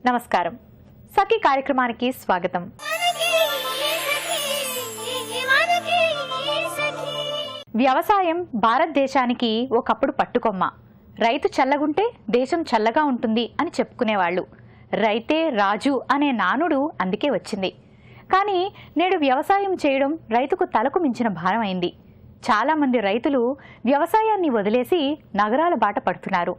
నమస్కారం. సఖి కార్యక్రమానికి స్వాగతం. వ్యవసాయం భారతదేశానికి ఒకప్పుడు పట్టుకొమ్మ. రైతు చల్లగుంటే దేశం చల్లగా ఉంటుంది అని చెప్పుకునేవాళ్ళు. రైతే రాజు అనే నానుడు అందుకే వచ్చింది. కానీ నేడు వ్యవసాయం చేయడం రైతుకు తలకు మించిన భారమైంది. చాలామంది రైతులు వ్యవసాయాన్ని వదిలేసి నగరాల బాట పడుతున్నారు.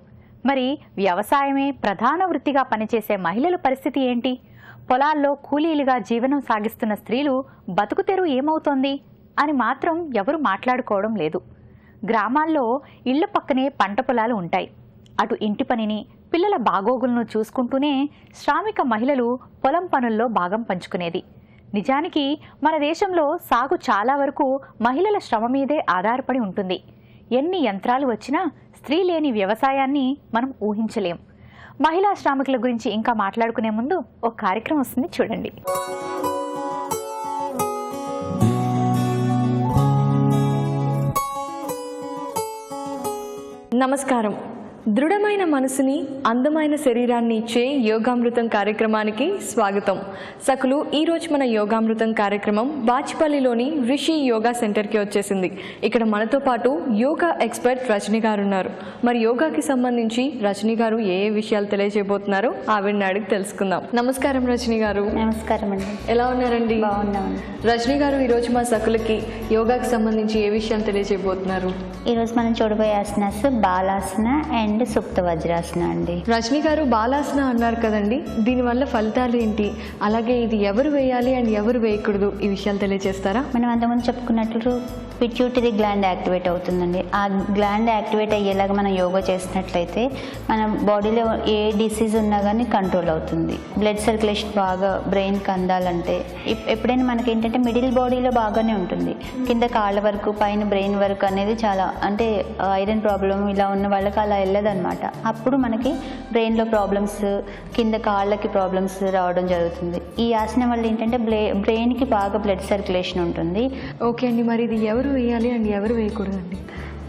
మరి వ్యవసాయమే ప్రధాన వృత్తిగా పనిచేసే మహిళల పరిస్థితి ఏంటి? పొలాల్లో కూలీలుగా జీవనం సాగిస్తున్న స్త్రీలు బతుకు తెరువు ఏమవుతోంది అని మాత్రం ఎవరు మాట్లాడుకోవడం లేదు. గ్రామాల్లో ఇళ్ల పక్కనే పంట పొలాలు ఉంటాయి. అటు ఇంటి పనిని, పిల్లల బాగోగులను చూసుకుంటూనే శ్రామిక మహిళలు పొలం పనుల్లో భాగం పంచుకునేది. నిజానికి మన దేశంలో సాగు చాలా వరకు మహిళల శ్రమ మీదే ఆధారపడి ఉంటుంది. ఎన్ని యంత్రాలు వచ్చినా స్త్రీ లేని వ్యవసాయాన్ని మనం ఊహించలేం. మహిళా శ్రామికుల గురించి ఇంకా మాట్లాడుకునే ముందు ఒక కార్యక్రమం వస్తుంది, చూడండి. నమస్కారం. దృఢమైన మనసుని, అందమైన శరీరాన్ని ఇచ్చే యోగామృతం కార్యక్రమానికి స్వాగతం. సకులు, ఈరోజు మన యోగామృతం కార్యక్రమం బాచిపల్లిలోని రిషి యోగా సెంటర్కి వచ్చేసింది. ఇక్కడ మనతో పాటు యోగా ఎక్స్పర్ట్ రజనీ గారు ఉన్నారు. మరి యోగాకి సంబంధించి రజనీ గారు ఏ విషయాలు తెలియజేయబోతున్నారో ఆవిడని అడిగి తెలుసుకుందాం. నమస్కారం రజనీ గారు. నమస్కారం అండి. ఎలా ఉన్నారండి? బాగున్నామండి. రజనీ గారు, ఈరోజు మా సకులకి యోగాకి సంబంధించి ఏ విషయాలు తెలియజేయబోతున్నారు? ఈరోజు మనం చూడబోయే ఆసనాస్ బాలాసన అండ్ సుప్త వజ్రాసన అండి. రజనీ గారు, బాలాసన అన్నారు కదండి, దీనివల్ల ఫలితాలు ఏంటి, అలాగే ఇది ఎవరు వేయాలి అండ్ ఎవరు వేయకూడదు, ఈ విషయాలు తెలియజేస్తారా? మనం అంతకుముందు చెప్పుకున్నట్లు పిట్యూటరీ గ్లాండ్ యాక్టివేట్ అవుతుందండి. ఆ గ్లాండ్ యాక్టివేట్ అయ్యేలాగా మనం యోగా చేసినట్లయితే మన బాడీలో ఏ డిసీజ్ ఉన్నా కానీ కంట్రోల్ అవుతుంది. బ్లడ్ సర్క్యులేషన్ బాగా బ్రెయిన్కి అందాలంటే ఎప్పుడైనా మనకి ఏంటంటే మిడిల్ బాడీలో బాగానే ఉంటుంది, కింద కాళ్ళ వరకు పైన బ్రెయిన్ వరకు అనేది చాలా, అంటే ఐరన్ ప్రాబ్లం ఇలా ఉన్న వాళ్ళకి అలా వెళ్ళదన్నమాట. అప్పుడు మనకి బ్రెయిన్లో ప్రాబ్లమ్స్, కింద కాళ్ళకి ప్రాబ్లమ్స్ రావడం జరుగుతుంది. ఈ ఆసనం వల్ల ఏంటంటే బ్రెయిన్కి బాగా బ్లడ్ సర్క్యులేషన్ ఉంటుంది. ఓకే అండి, మరి ఇది ఎవరు వేయాలి అండ్ ఎవరు వేయకూడదండి?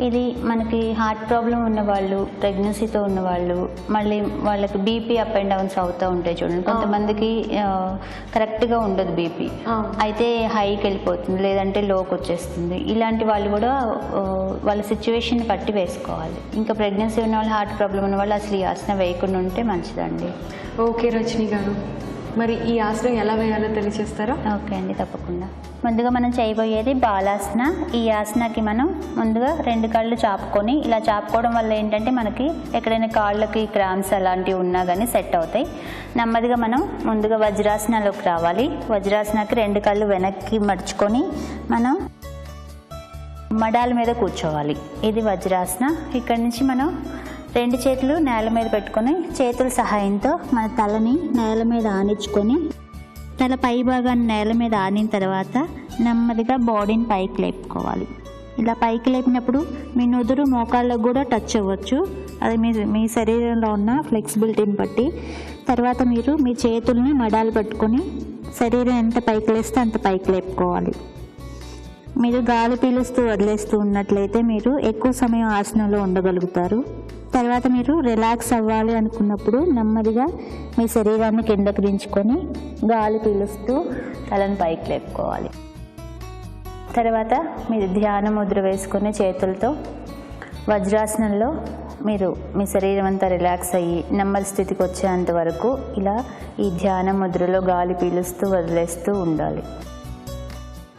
ఇది మనకి హార్ట్ ప్రాబ్లం ఉన్నవాళ్ళు, ప్రెగ్నెన్సీతో ఉన్నవాళ్ళు, మళ్ళీ వాళ్ళకి బీపీ అప్ అండ్ డౌన్స్ అవుతూ ఉంటాయి చూడండి. కొంతమందికి కరెక్ట్గా ఉండదు బీపీ, అయితే హైకి వెళ్ళిపోతుంది, లేదంటే లోకి వచ్చేస్తుంది. ఇలాంటి వాళ్ళు కూడా వాళ్ళ సిచ్యువేషన్ బట్టి వేసుకోవాలి. ఇంకా ప్రెగ్నెన్సీ ఉన్న వాళ్ళు, హార్ట్ ప్రాబ్లం ఉన్న వాళ్ళు అసలు ఈ ఆసనం వేయకుండా ఉంటే మంచిదండి. ఓకే రజనీ గారు, మరి ఈ ఆసనం ఎలా వేయాలో తెలియజేస్తారా? ఓకే అండి, తప్పకుండా. ముందుగా మనం చేయబోయేది బాలాసన. ఈ ఆసనకి మనం ముందుగా 2 కాళ్ళు చాపుకొని, ఇలా చాపుకోవడం వల్ల ఏంటంటే మనకి ఎక్కడైనా కాళ్ళకి క్రాంప్స్ అలాంటివి ఉన్నా కానీ సెట్ అవుతాయి. నెమ్మదిగా మనం ముందుగా వజ్రాసనలోకి రావాలి. వజ్రాసనకి 2 కాళ్ళు వెనక్కి మడుచుకొని మనం మడాల మీద కూర్చోవాలి. ఇది వజ్రాసన. ఇక్కడి నుంచి మనం 2 చేతులు నేల మీద పెట్టుకొని, చేతుల సహాయంతో మన తలని నేల మీద ఆనించుకొని, తల పై భాగాన్ని నేల మీద ఆనిన తర్వాత నెమ్మదిగా బాడీని పైకి లేపుకోవాలి. ఇలా పైకి లేపినప్పుడు మీ నుదురు మోకాళ్ళకు కూడా టచ్ అవ్వచ్చు, అది మీ శరీరంలో ఉన్న ఫ్లెక్సిబిలిటీని బట్టి. తర్వాత మీరు మీ చేతుల్ని మడాలు పట్టుకొని శరీరం ఎంత పైకి లేస్తే అంత పైకి లేపుకోవాలి. మీరు గాలి పీలుస్తూ వదిలేస్తూ ఉన్నట్లయితే మీరు ఎక్కువ సమయం ఆసనంలో ఉండగలుగుతారు. తర్వాత మీరు రిలాక్స్ అవ్వాలి అనుకున్నప్పుడు నెమ్మదిగా మీ శరీరాన్ని కిందకి దించుకొని గాలి పీలుస్తూ తలను పైకి లేపుకోవాలి. తర్వాత మీరు ధ్యాన ముద్ర వేసుకొని చేతులతో వజ్రాసనంలో మీరు మీ శరీరం అంతా రిలాక్స్ అయ్యి నెమ్మది స్థితికి వచ్చేంత వరకు ఇలా ఈ ధ్యాన ముద్రలో గాలి పీలుస్తూ వదిలేస్తూ ఉండాలి.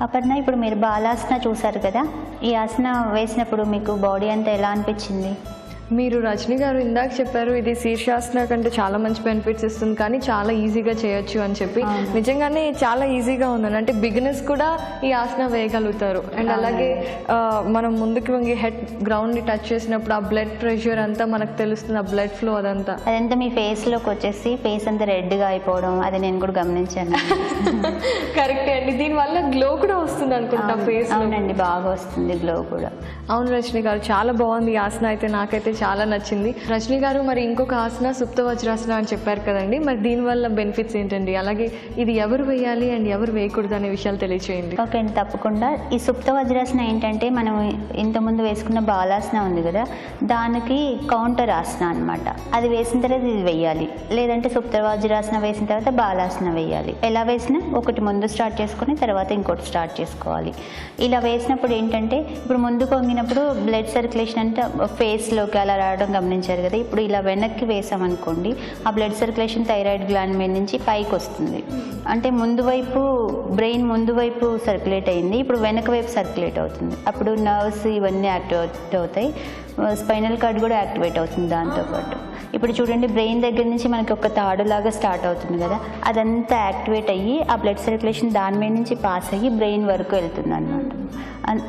అపర్ణ, ఇప్పుడు మీరు బాలాసన చూసారు కదా, ఈ ఆసన వేసినప్పుడు మీకు బాడీ అంతా ఎలా అనిపించింది? మీరు రజనీ గారు ఇందాక చెప్పారు ఇది శీర్షాసన కంటే చాలా మంచి బెనిఫిట్స్ ఇస్తుంది, కానీ చాలా ఈజీగా చేయొచ్చు అని చెప్పి. నిజంగానే చాలా ఈజీగా ఉందని, అంటే బిగినర్స్ కూడా ఈ ఆసన వేయగలుగుతారు. అండ్ అలాగే మనం ముందుకు వంగి హెడ్ గ్రౌండ్ని టచ్ చేసినప్పుడు ఆ బ్లడ్ ప్రెషర్ అంతా మనకు తెలుస్తుంది, ఆ బ్లడ్ ఫ్లో అదంతా మీ ఫేస్లోకి వచ్చేసి ఫేస్ అంతా రెడ్గా అయిపోవడం, అది నేను కూడా గమనించాను. కరెక్టే అండి, దీనివల్ల గ్లో కూడా వస్తుంది అనుకుంటా ఫేస్. అవునండి, బాగా వస్తుంది గ్లో కూడా. అవును రజనీ గారు, చాలా బాగుంది ఈ ఆసన. అయితే నాకైతే చాలా నచ్చింది. రజనీ గారు, మరి ఇంకొక ఆసన సుప్త వజ్రాసన అని చెప్పారు కదండి, మరి దీనివల్ల బెనిఫిట్స్ ఏంటండి? అలాగే ఇది ఎవరు వేయాలి అండ్ ఎవరు వేయకూడదు అనే విషయాలు తెలియచేయండి. ఓకే అండి, తప్పకుండా. ఈ సుప్త వజ్రాసన ఏంటంటే మనం ఇంతకుముందు వేసుకున్న బాలాసన ఉంది కదా, దానికి కౌంటర్ ఆసన అనమాట. అది వేసిన తర్వాత ఇది వేయాలి, లేదంటే సుప్త వజ్రాసన వేసిన తర్వాత బాలాసన వేయాలి. ఎలా వేసినా ఒకటి ముందు స్టార్ట్ చేసుకొని తర్వాత ఇంకోటి స్టార్ట్ చేసుకోవాలి. ఇలా వేసినప్పుడు ఏంటంటే ఇప్పుడు ముందుకు వంగినప్పుడు బ్లడ్ సర్క్యులేషన్ అంటే ఫేస్లోకి అలా రావడం గమనించారు కదా. ఇప్పుడు ఇలా వెనక్కి వేసామనుకోండి, ఆ బ్లడ్ సర్క్యులేషన్ థైరాయిడ్ గ్లాండ్ మీద నుంచి పైకి వస్తుంది. అంటే ముందు వైపు బ్రెయిన్ ముందు వైపు సర్క్యులేట్ అయింది, ఇప్పుడు వెనక వైపు సర్క్యులేట్ అవుతుంది. అప్పుడు నర్వ్స్ ఇవన్నీ యాక్టివేట్ అవుతాయి, స్పైనల్ కార్డ్ కూడా యాక్టివేట్ అవుతుంది దాంతోపాటు. ఇప్పుడు చూడండి, బ్రెయిన్ దగ్గర నుంచి మనకి ఒక తాడులాగా స్టార్ట్ అవుతుంది కదా, అదంతా యాక్టివేట్ అయ్యి ఆ బ్లడ్ సర్క్యులేషన్ దాని మీద నుంచి పాస్ అయ్యి బ్రెయిన్ వరకు వెళ్తుంది అనమాట.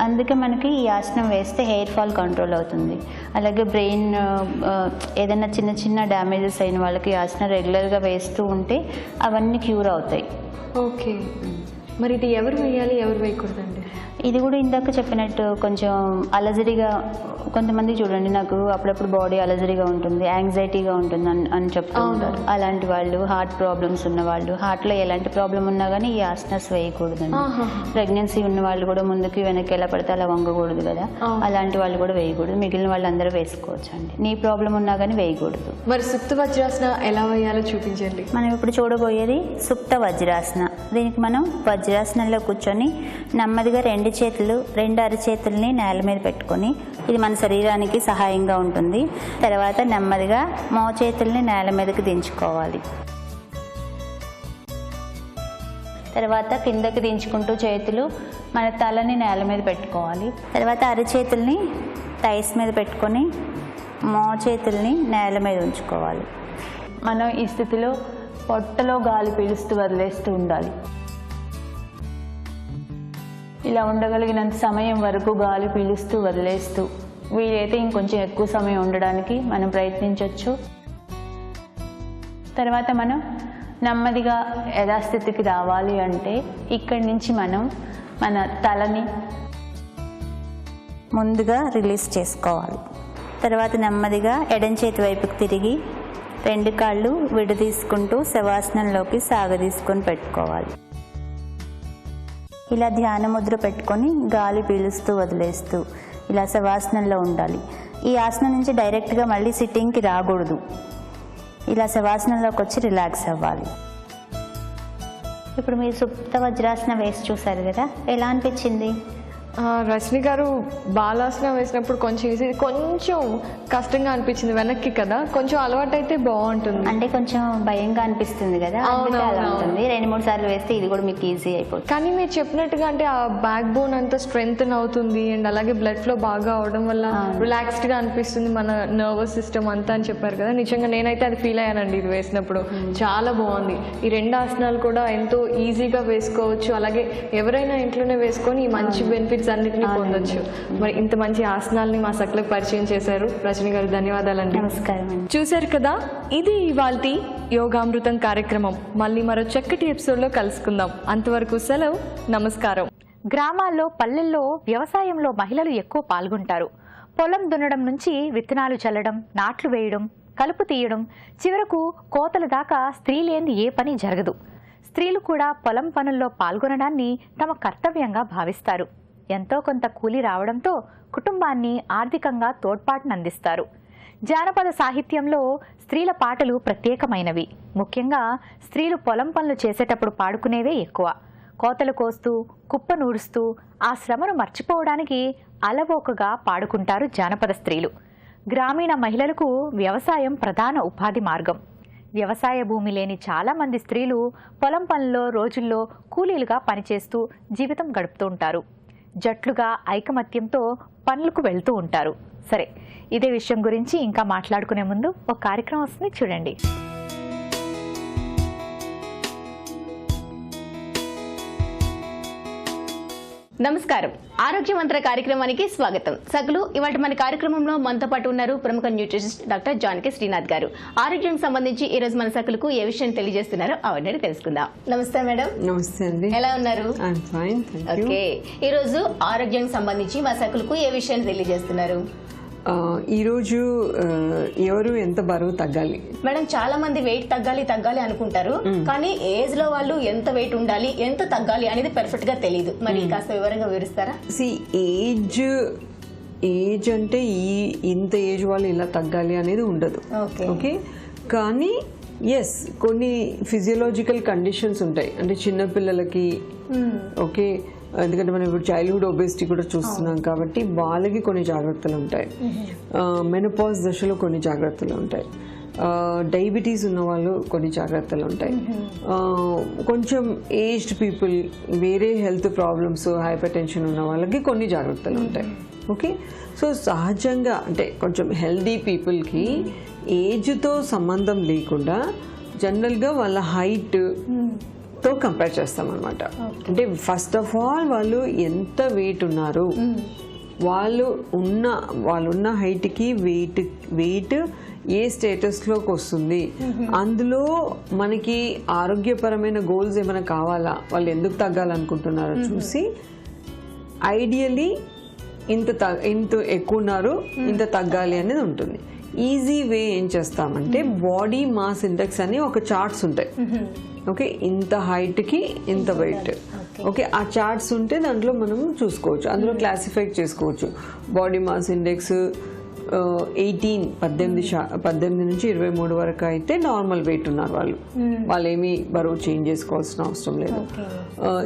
అందుకే మనకి ఈ ఆసనం వేస్తే హెయిర్ ఫాల్ కంట్రోల్ అవుతుంది. అలాగే బ్రెయిన్ ఏదైనా చిన్న చిన్న డ్యామేజెస్ అయిన వాళ్ళకి ఈ ఆసనం రెగ్యులర్గా వేస్తూ ఉంటే అవన్నీ క్యూర్ అవుతాయి. ఓకే, మరి ఇది ఎవరు వేయాలి ఎవరు వేయకూడదండి? ఇది కూడా ఇందాక చెప్పినట్టు కొంచెం అలజడిగా, కొంతమంది చూడండి నాకు అప్పుడప్పుడు బాడీ అలజడిగా ఉంటుంది, యాంగ్జైటీగా ఉంటుంది అని చెప్తూ ఉంటారు. అలాంటి వాళ్ళు, హార్ట్ ప్రాబ్లమ్స్ ఉన్న వాళ్ళు, హార్ట్లో ఎలాంటి ప్రాబ్లం ఉన్నా కానీ ఈ ఆసనాస్ వేయకూడదండి. ప్రెగ్నెన్సీ ఉన్న వాళ్ళు కూడా ముందుకి వెనక్కి ఎలా పడితే అలా వంగకూడదు కదా, అలాంటి వాళ్ళు కూడా వేయకూడదు. మిగిలిన వాళ్ళు అందరూ వేసుకోవచ్చు అండి. నీ ప్రాబ్లం ఉన్నా కానీ వేయకూడదు. మరి సుప్త వజ్రాసన ఎలా వేయాలో చూపించండి. మనం ఇప్పుడు చూడబోయేది సుప్త వజ్రాసన. దీనికి మనం వజ్రాసనంలో కూర్చొని నెమ్మదిగా రెండు అరచేతుల్ని నేల మీద పెట్టుకొని, ఇది మన శరీరానికి సహాయంగా ఉంటుంది. తర్వాత నెమ్మదిగా మోచేతుల్ని నేల మీదకి దించుకోవాలి. తర్వాత కిందకి దించుకుంటూ చేతులు మన తలని నేల మీద పెట్టుకోవాలి. తర్వాత అరచేతుల్ని థైస్ మీద పెట్టుకొని మోచేతుల్ని నేల మీద ఉంచుకోవాలి. మనం ఈ స్థితిలో పొట్టలో గాలి పీలుస్తూ వదిలేస్తూ ఉండాలి. ఇలా ఉండగలిగినంత సమయం వరకు గాలి పీలుస్తూ వదిలేస్తూ, వీలైతే ఇంకొంచెం ఎక్కువ సమయం ఉండడానికి మనం ప్రయత్నించవచ్చు. తర్వాత మనం నెమ్మదిగా యథాస్థితికి రావాలి అంటే ఇక్కడి నుంచి మనం మన తలని ముందుగా రిలీజ్ చేసుకోవాలి. తర్వాత నెమ్మదిగా ఎడం చేతి వైపుకి తిరిగి రెండు కాళ్ళు విడదీసుకుంటూ శవాసనంలోకి సాగదీసుకొని పెట్టుకోవాలి. ఇలా ధ్యాన ముద్ర పెట్టుకొని గాలి పీలుస్తూ వదిలేస్తూ ఇలా శవాసనంలో ఉండాలి. ఈ ఆసనం నుంచి డైరెక్ట్గా మళ్ళీ సిట్టింగ్కి రాకూడదు. ఇలా శవాసనంలోకి వచ్చి రిలాక్స్ అవ్వాలి. ఇప్పుడు మీరు సుప్త వజ్రాసనం వేసి చూసారు కదా, ఎలా అనిపించింది? రజనీ గారు, బాలాసనం వేసినప్పుడు కొంచెం కష్టంగా అనిపించింది వెనక్కి కదా, కొంచెం అలవాటు అయితే బాగుంటుంది. అంటే కొంచెం భయంగా అనిపిస్తుంది కదా, అలా ఉంటుంది. 2-3 సార్లు వేస్తే ఇది కూడా మీకు ఈజీ అయిపోతుంది. కానీ మీరు చెప్పినట్టుగా అంటే ఆ బ్యాక్ బోన్ అంతా స్ట్రెంగ్తన్ అవుతుంది అండ్ అలాగే బ్లడ్ ఫ్లో బాగా అవడం వల్ల రిలాక్స్డ్గా అనిపిస్తుంది మన నర్వస్ సిస్టమ్ అంతా అని చెప్పారు కదా. నిజంగా నేనైతే అది ఫీల్ అయ్యానండి ఇది వేసినప్పుడు. చాలా బాగుంది. ఈ 2 ఆసనాలు కూడా ఎంతో ఈజీగా వేసుకోవచ్చు. అలాగే ఎవరైనా ఇంట్లోనే వేసుకొని ఈ మంచి బెనిఫిట్స్ అన్నిటినీ పొందొచ్చు. మరి ఇంత మంచి ఆసనాలని మా సకలకు పరిచయం చేశారు రజనీ గారు, ధన్యవాదాలండి. నమస్కారం. చూశారు కదా, ఇది ఇవాల్టి యోగామృతం కార్యక్రమం. మళ్ళీ మరో చక్కటి ఎపిసోడ్లో కలుసుకుందాం. అంతవరకు సెలవు, నమస్కారం. గ్రామాల్లో, పల్లెల్లో వ్యవసాయంలో మహిళలు ఎక్కువ పాల్గొంటారు. పొలం దున్నడం నుంచి విత్తనాలు చల్లడం, నాట్లు వేయడం, కలుపు తీయడం, చివరకు కోతల దాకా స్త్రీ లేని ఏ పని జరగదు. స్త్రీలు కూడా పొలం పనుల్లో పాల్గొనడాన్ని తమ కర్తవ్యంగా భావిస్తారు. ఎంతో కొంత కూలి రావడంతో కుటుంబాన్ని ఆర్థికంగా తోడ్పాటునందిస్తారు. జానపద సాహిత్యంలో స్త్రీల పాటలు ప్రత్యేకమైనవి. ముఖ్యంగా స్త్రీలు పొలం పనులు చేసేటప్పుడు పాడుకునేవే ఎక్కువ. కోతలు కోస్తూ, కుప్ప నూడుస్తూ ఆ శ్రమను మర్చిపోవడానికి అలవోకగా పాడుకుంటారు జానపద స్త్రీలు. గ్రామీణ మహిళలకు వ్యవసాయం ప్రధాన ఉపాధి మార్గం. వ్యవసాయ భూమి లేని చాలామంది స్త్రీలు పొలం పనుల్లో రోజుల్లో కూలీలుగా పనిచేస్తూ జీవితం గడుపుతూ ఉంటారు. జట్లుగా ఐకమత్యంతో పనులకు వెళ్తూ ఉంటారు. సరే, ఇదే విషయం గురించి ఇంకా మాట్లాడుకునే ముందు ఒక కార్యక్రమం వస్తుంది, చూడండి. నమస్కారం. ఆరోగ్య మంత్ర కార్యక్రమానికి స్వాగతం. సగులు, ఇవాళ మన కార్యక్రమంలో మనతో పాటు ఉన్నారు ప్రముఖ న్యూట్రిషనిస్ట్ డాక్టర్ జానకి శ్రీనాథ్ గారు. ఆరోగ్యానికి సంబంధించి ఈ రోజు మన సకులకు ఏ విషయం తెలియజేస్తున్నారో అవన్నీ తెలుసుకుందాం. నమస్తే మేడం. నమస్తే అండి. ఎలా ఉన్నారు? ఫైన్. ఓకే, ఈ రోజు ఆరోగ్యానికి సంబంధించి మా సకులకు ఏ విషయాన్ని తెలియజేస్తున్నారు? ఈరోజు ఎవరు ఎంత బరువు తగ్గాలి? మేడం చాలా మంది వెయిట్ తగ్గాలి అనుకుంటారు, కానీ ఏజ్ లో వాళ్ళు ఎంత వెయిట్ ఉండాలి, ఎంత తగ్గాలి అనేది పర్ఫెక్ట్ గా తెలియదు. మరి కాస్త వివరంగా వివరిస్తారా? ఏజ్ అంటే ఇంత ఏజ్ వాళ్ళు ఇలా తగ్గాలి అనేది ఉండదు. ఓకే, కానీ ఎస్ కొన్ని ఫిజియోలాజికల్ కండిషన్స్ ఉంటాయి. అంటే చిన్నపిల్లలకి ఓకే, ఎందుకంటే మనం ఇప్పుడు చైల్డ్హుడ్ ఒబేసిటీ కూడా చూస్తున్నాం కాబట్టి వాళ్ళకి కొన్ని జాగ్రత్తలు ఉంటాయి. మెనోపాజ్ దశలో కొన్ని జాగ్రత్తలు ఉంటాయి. డయాబెటీస్ ఉన్న వాళ్ళు కొన్ని జాగ్రత్తలు ఉంటాయి. కొంచెం ఏజ్డ్ పీపుల్, వేరే హెల్త్ ప్రాబ్లమ్స్, హైపర్ టెన్షన్ ఉన్న వాళ్ళకి కొన్ని జాగ్రత్తలు ఉంటాయి. ఓకే, సో సహజంగా అంటే కొంచెం హెల్దీ పీపుల్కి ఏజ్తో సంబంధం లేకుండా జనరల్గా వాళ్ళ హైట్తో కంపేర్ చేస్తాం అనమాట. అంటే ఫస్ట్ ఆఫ్ ఆల్ వాళ్ళు ఎంత వెయిట్ ఉన్నారు, వాళ్ళు ఉన్న హైట్కి వెయిట్ ఏ స్టేటస్లోకి వస్తుంది, అందులో మనకి ఆరోగ్యపరమైన గోల్స్ ఏమైనా కావాలా, వాళ్ళు ఎందుకు తగ్గాలనుకుంటున్నారో చూసి ఐడియలీ ఇంత ఎక్కువ ఉన్నారు, ఇంత తగ్గాలి అనేది ఉంటుంది. ఈజీ వే ఏం చేస్తామంటే బాడీ మాస్ ఇండెక్స్ అని ఒక చార్ట్స్ ఉంటాయి. ఓకే, ఇంత హైట్కి ఇంత వెయిట్. ఓకే, ఆ చార్ట్స్ ఉంటే దాంట్లో మనం చూసుకోవచ్చు, అందులో క్లాసిఫై చేసుకోవచ్చు. బాడీ మాస్ ఇండెక్స్ 18 నుంచి 23 వరకు అయితే నార్మల్ వెయిట్ ఉన్నారు వాళ్ళు ఏమీ బరువు చేంజ్ చేసుకోవాల్సిన అవసరం లేదు.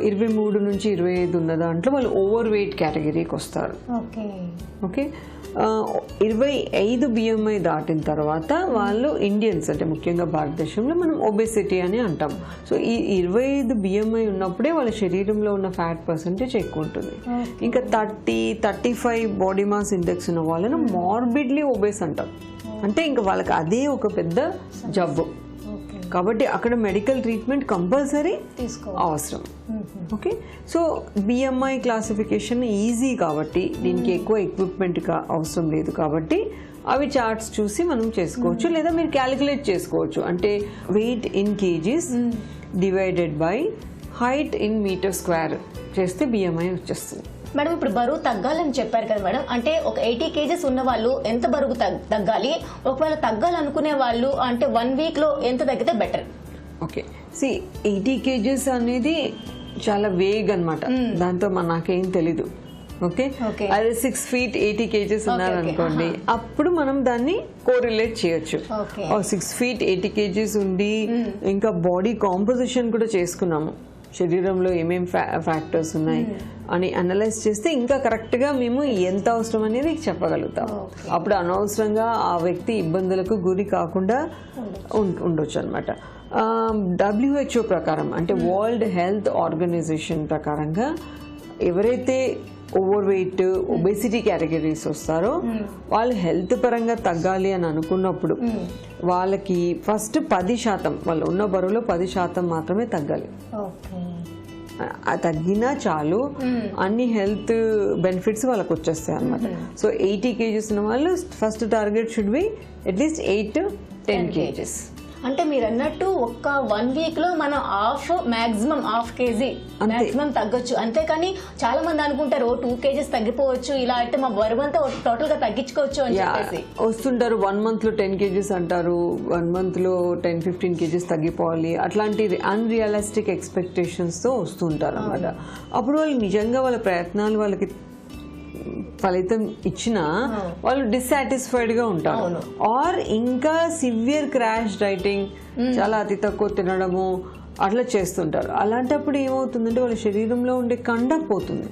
23 నుంచి 25 ఉన్న దాంట్లో వాళ్ళు ఓవర్ వెయిట్ కేటగిరీకి వస్తారు. ఓకే, 25 BMI దాటిన తర్వాత వాళ్ళు ఇండియన్స్, అంటే ముఖ్యంగా భారతదేశంలో మనం ఒబెసిటీ అని అంటాం. సో ఈ 25 BMI ఉన్నప్పుడే వాళ్ళ శరీరంలో ఉన్న ఫ్యాట్ పర్సెంటేజ్ ఎక్కువ ఉంటుంది. ఇంకా 30-35 బాడీ మాస్ ఇండెక్స్ ఉన్న వాళ్ళను మార్బిడ్లీ ఒబేస్ అంటాం. అంటే ఇంకా వాళ్ళకి అదే ఒక పెద్ద జబ్బు కాబట్టి అక్కడ మెడికల్ ట్రీట్మెంట్ కంపల్సరీ అవసరం. Okay, so BMI classification easy కాబట్టి దీనికి ఎక్కువ ఎక్విప్మెంట్ అవసరం లేదు కాబట్టి అవి చార్ట్స్ చూసి మనం చేసుకోవచ్చు, లేదా మీరు క్యాలిక్యులేట్ చేసుకోవచ్చు. అంటే weight in kgs divided by height in metre square చేస్తే BMI వచ్చేస్తుంది. మేడం ఇప్పుడు బరువు తగ్గాలని చెప్పారు కదా మేడం, అంటే ఒక 80 kgs ఉన్న వాళ్ళు ఎంత బరువు తగ్గాలి, ఒకవేళ తగ్గాలనుకునే వాళ్ళు అంటే 1 week లో ఎంత తగ్గితే బెటర్? ఓకే, 80 kgs అనేది చాలా వేగ్ అనమాట, దాంతో నాకేం తెలీదు. ఓకే, అదే 6 feet 80 kgs ఉన్నారనుకోండి, అప్పుడు మనం దాన్ని కోరిలేట్ చేయొచ్చు. 6 feet 80 kgs ఉండి ఇంకా బాడీ కాంపోజిషన్ కూడా చేసుకున్నాము, శరీరంలో ఏమేం ఫ్యాక్టర్స్ ఉన్నాయి అని అనలైజ్ చేస్తే ఇంకా కరెక్ట్గా మేము ఎంత అవసరం అనేది చెప్పగలుగుతాం. అప్పుడు అనవసరంగా ఆ వ్యక్తి ఇబ్బందులకు గురి కాకుండా ఉండొచ్చు అనమాట. WHO ప్రకారం, అంటే వరల్డ్ హెల్త్ ఆర్గనైజేషన్ ప్రకారంగా ఎవరైతే ఓవర్ వెయిట్ ఒబేసిటీ కేటగిరీస్ వస్తారో వాళ్ళు హెల్త్ పరంగా తగ్గాలి అని అనుకున్నప్పుడు వాళ్ళకి ఫస్ట్ 10%, వాళ్ళు ఉన్న బరువులో 10% మాత్రమే తగ్గాలి. తగ్గినా చాలు, అన్ని హెల్త్ బెనిఫిట్స్ వాళ్ళకి వచ్చేస్తాయి అన్నమాట. సో 80 kgs ఉన్న వాళ్ళు first target should be at least 8 to 10 kgs. అంటే మీరు అన్నట్టు ఒక్క 1 week లో మనం మాక్సిమం హాఫ్ కేజీ మాక్సిమం తగ్గొచ్చు. అంతేకాని చాలా మంది అనుకుంటారు 2 kgs తగ్గిపోవచ్చు, ఇలా అయితే మా బరువు అంతా టోటల్ గా తగ్గించుకోవచ్చు అని చెప్పేసి వస్తుంటారు. 1 month లో 10 kgs అంటారు, 1 month లో 10-15 kgs తగ్గిపోవాలి, అట్లాంటి అన్రియలిస్టిక్ ఎక్స్పెక్టేషన్స్ తో వస్తుంటారు అన్నమాట. అప్పుడు వాళ్ళు నిజంగా వాళ్ళ ప్రయత్నాలు వాళ్ళకి ఫలితం ఇచ్చినా వాళ్ళు డిస్సాటిస్ఫైడ్ గా ఉంటారు. ఆర్ ఇంకా సివియర్ క్రాష్ డైటింగ్, చాలా అతి తక్కువ తినడము అట్లా చేస్తుంటారు. అలాంటప్పుడు ఏమవుతుందంటే వాళ్ళ శరీరంలో ఉండే కండక్ట్ పోతుంది,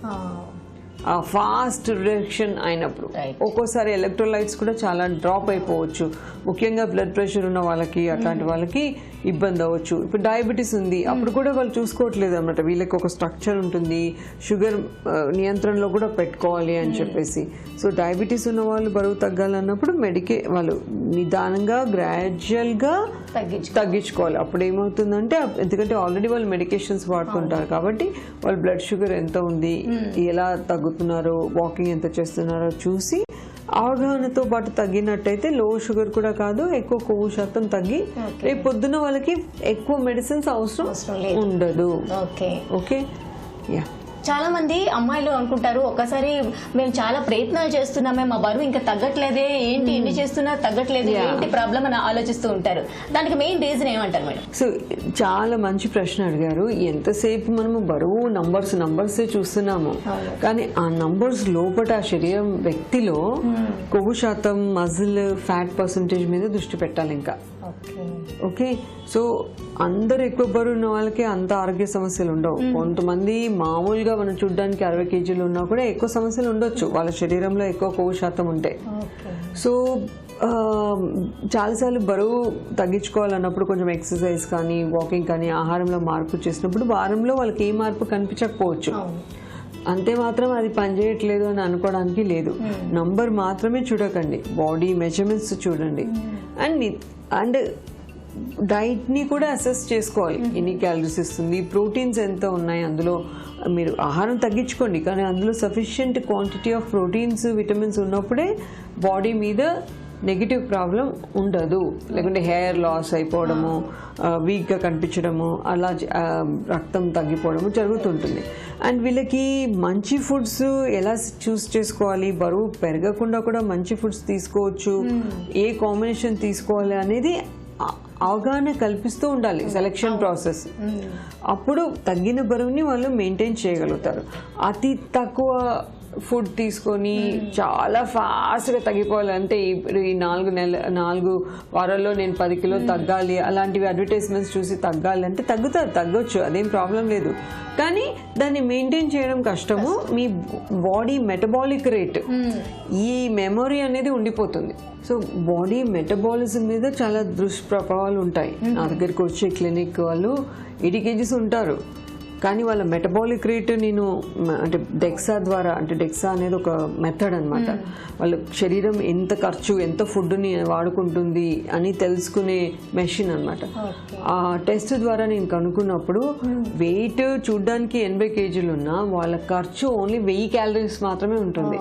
ఫాస్ట్ రిడక్షన్ అయినప్పుడు. ఒక్కోసారి ఎలక్ట్రోలైట్స్ కూడా చాలా డ్రాప్ అయిపోవచ్చు, ముఖ్యంగా బ్లడ్ ప్రెషర్ ఉన్న వాళ్ళకి, అట్లాంటి వాళ్ళకి ఇబ్బంది అవ్వచ్చు. ఇప్పుడు డయాబెటీస్ ఉంది, అప్పుడు కూడా వాళ్ళు చూసుకోవట్లేదు అన్నమాట. వీళ్ళకి ఒక స్ట్రక్చర్ ఉంటుంది, షుగర్ నియంత్రణలో కూడా పెట్టుకోవాలి అని చెప్పేసి. సో డయాబెటీస్ ఉన్న వాళ్ళు బరువు తగ్గాలన్నప్పుడు వాళ్ళు నిదానంగా గ్రాడ్యువల్గా తగ్గించుకోవాలి. అప్పుడు ఏమవుతుందంటే, ఎందుకంటే ఆల్రెడీ వాళ్ళు మెడికేషన్స్ వాడుతుంటారు కాబట్టి వాళ్ళ బ్లడ్ షుగర్ ఎంత ఉంది, ఎలా తగ్గుతున్నారో, వాకింగ్ ఎంత చేస్తున్నారో చూసి అవగాహనతో పాటు తగ్గినట్టయితే లో షుగర్ కూడా కాదు, ఎక్కువ కొవ్వు శాతం తగ్గి రేపు పొద్దున వాళ్ళకి ఎక్కువ మెడిసిన్స్ అవసరం ఉండదు. Okay, yeah. చాలా మంది అమ్మాయిలు అనుకుంటారు ఒక్కసారి మేము చాలా ప్రయత్నాలు చేస్తున్నామే, మా బరువు ఇంకా తగ్గట్లేదే, ఏంటి ఎన్ని చేస్తున్నా తగ్గట్లేదు, ఏంటి ప్రాబ్లం అని ఆలోచిస్తూ ఉంటారు. దానికి మెయిన్ రీజన్ ఏమంటారు మేడం? సో చాలా మంచి ప్రశ్న అడిగారు. ఎంతసేపు మనము బరువు నంబర్సే చూస్తున్నాము, కానీ ఆ నంబర్స్ లోపల ఆ శరీరం వ్యక్తిలో కొవ్వు శాతం, మజిల్, ఫ్యాట్ పర్సంటేజ్ మీద దృష్టి పెట్టాలి. ఇంకా ఓకే, సో అందరు ఎక్కువ బరువు ఉన్న వాళ్ళకి అంత ఆరోగ్య సమస్యలు ఉండవు. కొంతమంది మామూలుగా మనం చూడడానికి 60 కేజీలు ఉన్నా కూడా ఎక్కువ సమస్యలు ఉండొచ్చు, వాళ్ళ శరీరంలో ఎక్కువ కొవ్వు శాతం ఉంటే. సో చాలాసార్లు బరువు తగ్గించుకోవాలన్నప్పుడు కొంచెం ఎక్సర్సైజ్ కానీ, వాకింగ్ కానీ, ఆహారంలో మార్పు చేసినప్పుడు వారంలో వాళ్ళకి ఏ మార్పు కనిపించకపోవచ్చు. అంతే మాత్రం అది పనిచేయట్లేదు అని అనుకోవడానికి లేదు. నంబర్ మాత్రమే చూడకండి, బాడీ మెజర్మెంట్స్ చూడండి. అండ్ డైట్ని కూడా అసెస్ చేసుకోవాలి. ఎన్ని క్యాలరీస్ ఇస్తుంది, ప్రోటీన్స్ ఎంత ఉన్నాయి అందులో. మీరు ఆహారం తగ్గించుకోండి, కానీ అందులో sufficient quantity of proteins, vitamins ఉన్నప్పుడే బాడీ మీద నెగిటివ్ ప్రాబ్లం ఉండదు. లేకుంటే హెయిర్ లాస్ అయిపోవడము, వీక్గా కనిపించడము, అలా రక్తం తగ్గిపోవడము జరుగుతుంటుంది. అండ్ వీళ్ళకి మంచి ఫుడ్స్ ఎలా చూస్ చేసుకోవాలి, బరువు పెరగకుండా కూడా మంచి ఫుడ్స్ తీసుకోవచ్చు, ఏ కాంబినేషన్ తీసుకోవాలి అనేది అవగాహన కల్పిస్తూ ఉండాలి సెలెక్షన్ ప్రాసెస్. అప్పుడు తగ్గిన బరువుని వాళ్ళు మెయింటైన్ చేయగలుగుతారు. అతి తక్కువ ఫుడ్ తీసుకొని చాలా ఫాస్ట్గా తగ్గిపోవాలంటే ఇప్పుడు ఈ 4 వారాల్లో నేను 10 కిలోలు తగ్గాలి, అలాంటివి అడ్వర్టైజ్మెంట్స్ చూసి తగ్గాలి అంటే తగ్గొచ్చు, అదేం ప్రాబ్లం లేదు. కానీ దాన్ని మెయింటైన్ చేయడం కష్టము. మీ బాడీ మెటబాలిక్ రేట్, ఈ మెమొరీ అనేది ఉండిపోతుంది. సో బాడీ మెటబాలిజం మీద చాలా దుష్ప్రభావాలు ఉంటాయి. నా దగ్గరికి వచ్చే క్లినిక్ వాళ్ళు 80 కేజీస్ ఉంటారు, కానీ వాళ్ళ మెటబాలిక్ రేట్ నేను అంటే డెక్సా ద్వారా, అంటే డెక్సా అనేది ఒక మెథడ్ అనమాట, వాళ్ళ శరీరం ఎంత ఖర్చు, ఎంత ఫుడ్ని వాడుకుంటుంది అని తెలుసుకునే మెషిన్ అనమాట. ఆ టెస్ట్ ద్వారా నేను కనుక్కున్నప్పుడు వెయిట్ చూడ్డానికి 80 కేజీలు ఉన్నా వాళ్ళ ఖర్చు ఓన్లీ 1000 క్యాలరీస్ మాత్రమే ఉంటుంది.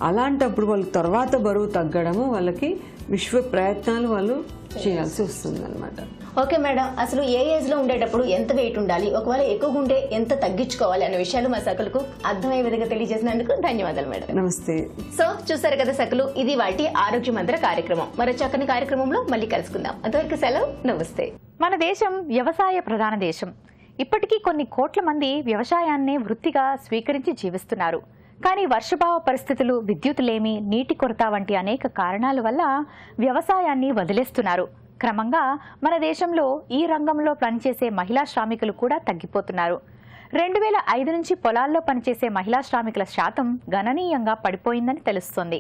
అలాంటప్పుడు వాళ్ళు తర్వాత బరువు తగ్గడము, వాళ్ళకి విశ్వ ప్రయత్నాలు వాళ్ళు చేయాల్సి వస్తుంది అనమాట. ఓకే మేడం, అసలు ఏ ఏజ్ లో ఉండేటప్పుడు ఎంత వెయిట్ ఉండాలి, ఒకవేళ ఎక్కువగా ఉంటే ఎంత తగ్గించుకోవాలి అనే విషయాలు మా సకులకు అర్థమయ్యే విధంగా తెలియజేసినందుకు ధన్యవాదాలు మేడం. నమస్తే. సో చూసారు కదా సకులు, ఇది వాటి ఆరోగ్య మంత్ర కార్యక్రమం. మరో చక్కని కార్యక్రమంలో మళ్ళీ కలుసుకుందాం. అంతవరకు సెలవు, నమస్తే. మన దేశం వ్యవసాయ ప్రధాన దేశం. ఇప్పటికీ కొన్ని కోట్ల మంది వ్యవసాయాన్నే వృత్తిగా స్వీకరించి జీవిస్తున్నారు. కానీ వర్షభావ పరిస్థితులు, విద్యుత్తులేమి, నీటి కొరత వంటి అనేక కారణాల వల్ల వ్యవసాయాన్ని వదిలేస్తున్నారు. క్రమంగా మన దేశంలో ఈ రంగంలో పనిచేసే మహిళా శ్రామికులు కూడా తగ్గిపోతున్నారు. 2005 నుంచి పొలాల్లో పనిచేసే మహిళా శ్రామికుల శాతం గణనీయంగా పడిపోయిందని తెలుస్తోంది.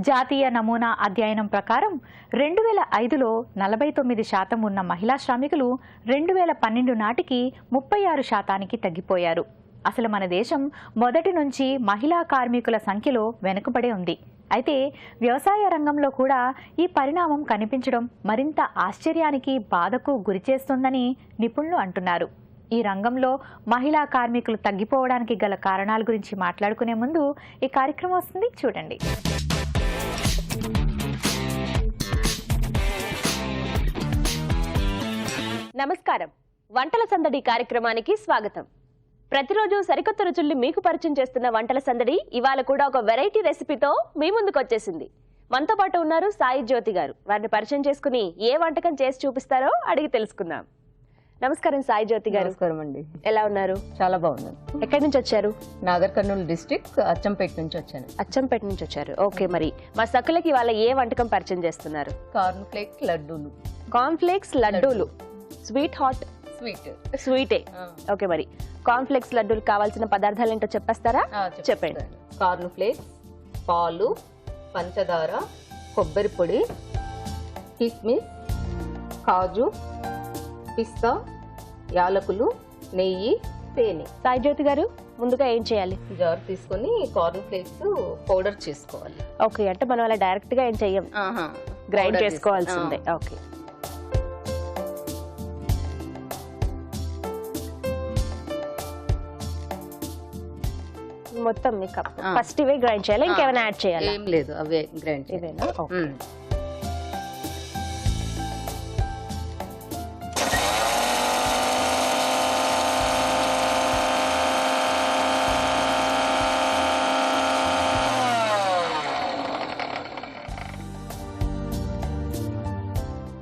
జాతీయ నమూనా అధ్యయనం ప్రకారం 2005లో 49% ఉన్న మహిళా శ్రామికులు 2012 నాటికి 36% తగ్గిపోయారు. అసలు మన దేశం మొదటి నుంచి మహిళా కార్మికుల సంఖ్యలో వెనుకబడే ఉంది. అయితే వ్యవసాయ రంగంలో కూడా ఈ పరిణామం కనిపించడం మరింత ఆశ్చర్యానికి, బాధకు గురిచేస్తుందని నిపుణులు అంటున్నారు. ఈ రంగంలో మహిళా కార్మికులు తగ్గిపోవడానికి గల కారణాల గురించి మాట్లాడుకునే ముందు ఈ కార్యక్రమం వస్తుంది, చూడండి. నమస్కారం. వంటల సందడి కార్యక్రమానికి స్వాగతం. ప్రతిరోజు సరికొత్త రుచుల్ని మీకు పరిచయం చేస్తున్న వంటల సందడి ఇవాళ కూడా ఒక వెరైటీ రెసిపీతో మీ ముందుకు వచ్చేసింది. మనతో పాటు ఉన్నారు సాయి జ్యోతి గారు. వారిని పరిచయం చేసుకుని ఏ వంటకం చేసి చూపిస్తారో అడిగి తెలుసుకుందాం. నమస్కారం సాయి జ్యోతి గారు. నమస్కారం అండి. ఎలా ఉన్నారు? చాలా బాగున్నాను. ఎక్కడి నుంచి వచ్చారు? నాగర్ కర్నూలు డిస్ట్రిక్ట్, అచ్చంపేట నుంచి వచ్చాను. అచ్చంపేట నుంచి వచ్చారు. ఓకే, మరి మా సకులకి ఇవాళ ఏ వంటకం పరిచయం చేస్తున్నారు? కార్న్ ఫ్లేక్స్ లడ్డూలు. కార్న్ ఫ్లేక్స్ లడ్డూలు. Sweet, hot? స్వీటే. ఓకే, మరి కార్న్ ఫ్లేక్స్ లడ్డూలు కావాల్సిన పదార్థాలు ఏంటో చెప్పేస్తారా? చెప్పండి. కార్న్ ఫ్లేక్స్, పాలు, పంచదార, కొబ్బరి పొడి, కిస్మిస్, కాజు, పిస్తా, యాలకులు, నెయ్యి, తేనె. సాయి జ్యోతి గారు, ముందుగా ఏం చేయాలి? జార్ తీసుకొని కార్న్ ఫ్లేక్స్ పౌడర్ చేసుకోవాలి. ఓకే, అంటే మనం అలా డైరెక్ట్ గా ఏం చెయ్యం, గ్రైండ్ చేసుకోవాల్సిందే. ఓకే, మొత్తం మీకు ఫస్ట్ ఇవే గ్రైండ్ చేయాలి, ఇంకేమైనా యాడ్ చేయాలి? ఏం లేదు, అవే గ్రైండ్. ఇవేనా? ఓకే.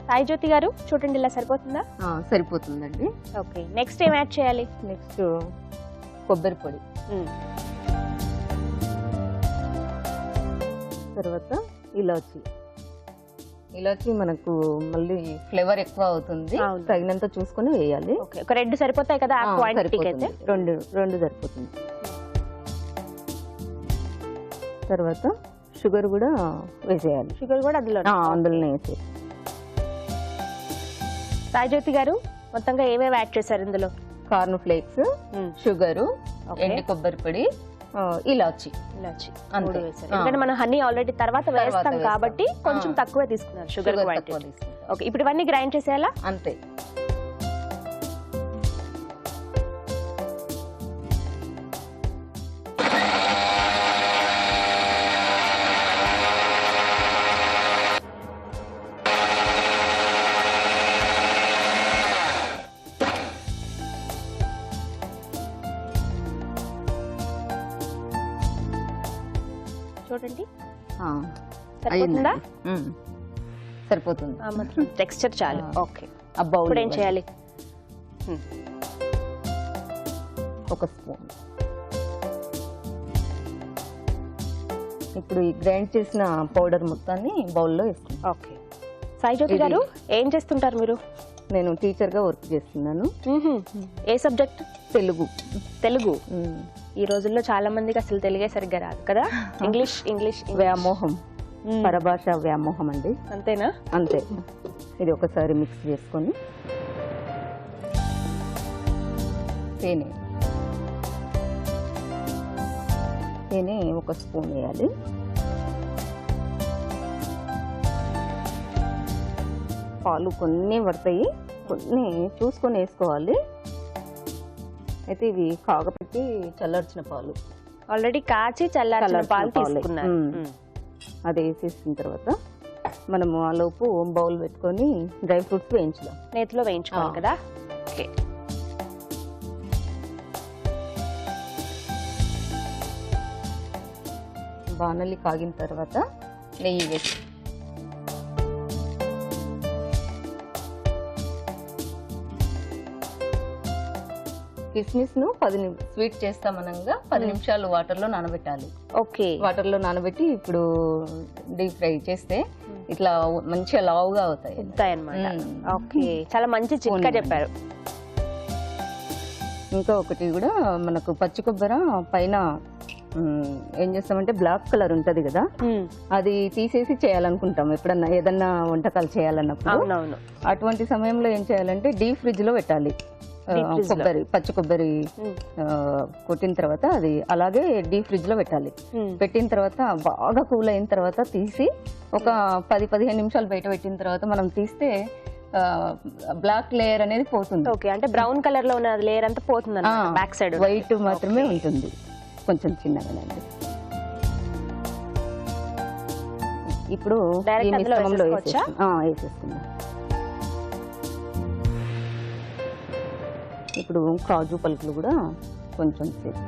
సాయి జ్యోతి గారు చూడండి, ఇలా సరిపోతుందా? సరిపోతుందండి. ఓకే, నెక్స్ట్ ఏం యాడ్ చేయాలి? నెక్స్ట్ కొబ్బరి పొడి, తర్వాత ఇలాచి. ఇలాచి మనకు మళ్ళీ ఫ్లేవర్ ఎక్కువ అవుతుంది, తగినంత చూసుకొని వేయాలి. ఓకే, ఒక 2 సరిపోతాయి కదా ఆ క్వాంటిటీకి అయితే? రెండు సరిపోతుంది. తర్వాత షుగర్ కూడా వేసేయాలి. షుగర్ కూడా అందులోనే వేసేయాలి. సాయి జ్యోతి గారు మొత్తంగా ఏమేమి యాడ్ చేశారు ఇందులో? కార్న్ ఫ్లేక్స్, షుగరు, ఎండు కొబ్బరి పొడి, ఇలాచి. అంతే వేశారు, ఎందుకంటే మనం హనీ ఆల్రెడీ తర్వాత వేస్తాం కాబట్టి కొంచెం తక్కువే తీసుకున్నారు షుగర్ క్వాంటిటీ. ఓకే, ఇప్పుడు ఇవన్నీ గ్రైండ్ చేసేయాలా? అంతే. చూడండి, సరిపోతుందా? సరిపోతుంది. టెక్స్చర్ చాలు. ఓకే, ఇప్పుడు ఇప్పుడు ఏం చేయాలి? ఒక స్పూన్. ఇప్పుడు ఈ గ్రైండ్ చేసిన పౌడర్ మొత్తాన్ని బౌల్లో వేసుకుంటాం. ఓకే, సాయి జ్యోతి గారు ఏం చేస్తుంటారు మీరు? నేను టీచర్గా వర్క్ చేస్తున్నాను. ఏ సబ్జెక్ట్? తెలుగు. తెలుగు. ఈ రోజుల్లో చాలా మందికి అసలు తెలుగే సరిగ్గా రాదు కదా. ఇంగ్లీష్ వ్యామోహం, పరభాష వ్యామోహం అండి. అంతేనా? అంతే. ఇది ఒకసారి మిక్స్ చేసుకొని తేనె ఒక స్పూన్ వేయాలి. పాలు కొన్ని పడతాయి, కొన్ని చూసుకొని వేసుకోవాలి. అయితే ఇవి కాగపెట్టి చల్లార్చిన పాలు, ఆల్రెడీ కాచి చల్లార్చిన పాలు తీసుకున్నారు. అది వేసేసిన తర్వాత మనము ఆ లోపు బౌల్ పెట్టుకొని డ్రై ఫ్రూట్స్ వేయించుదాం. నేతిలో వేయించుకోవాలి కదా. ఓకే, బాణలి కాగిన తర్వాత నెయ్యి వేసి కిస్మిస్ ను స్వీట్ చేస్తామనగా 10 నిమిషాలు వాటర్ లో నానబెట్టాలి. ఓకే, వాటర్ లో నానబెట్టి ఇప్పుడు డీప్ ఫ్రై చేస్తే ఇట్లా మంచిగా లావుగా అవుతాయి అన్నమాట. ఓకే, చాలా మంచి చిట్కా చెప్పారు. ఇంకా ఒకటి కూడా మనకు పచ్చి కొబ్బరి పైన ఏం చేస్తామంటే బ్లాక్ కలర్ ఉంటది కదా, అది తీసేసి చేయాలనుకుంటాం ఎప్పుడన్నా ఏదన్నా వంటకాలు చేయాలన్నప్పుడు. అటువంటి సమయంలో ఏం చేయాలంటే డీప్ ఫ్రిడ్జ్ లో పెట్టాలి. పచ్చి కొబ్బరి కొట్టిన తర్వాత అది అలాగే డీప్ ఫ్రిడ్జ్ లో పెట్టాలి. పెట్టిన తర్వాత బాగా కూల్ అయిన తర్వాత తీసి ఒక 10-15 నిమిషాలు బయట పెట్టిన తర్వాత మనం తీస్తే బ్లాక్ లేయర్ అనేది పోతుంది. ఓకే, అంటే బ్రౌన్ కలర్ లో ఉన్న లేయర్ అంతా పోతుంది, బ్యాక్ సైడ్ వైట్ మాత్రమే ఉంటుంది, కొంచెం చిన్నగానండి. ఇప్పుడు ఈ మిశ్రమంలో వేసేసుకుందాం. ఇప్పుడు కాజు పలుకులు కూడా కొంచెం సేపు.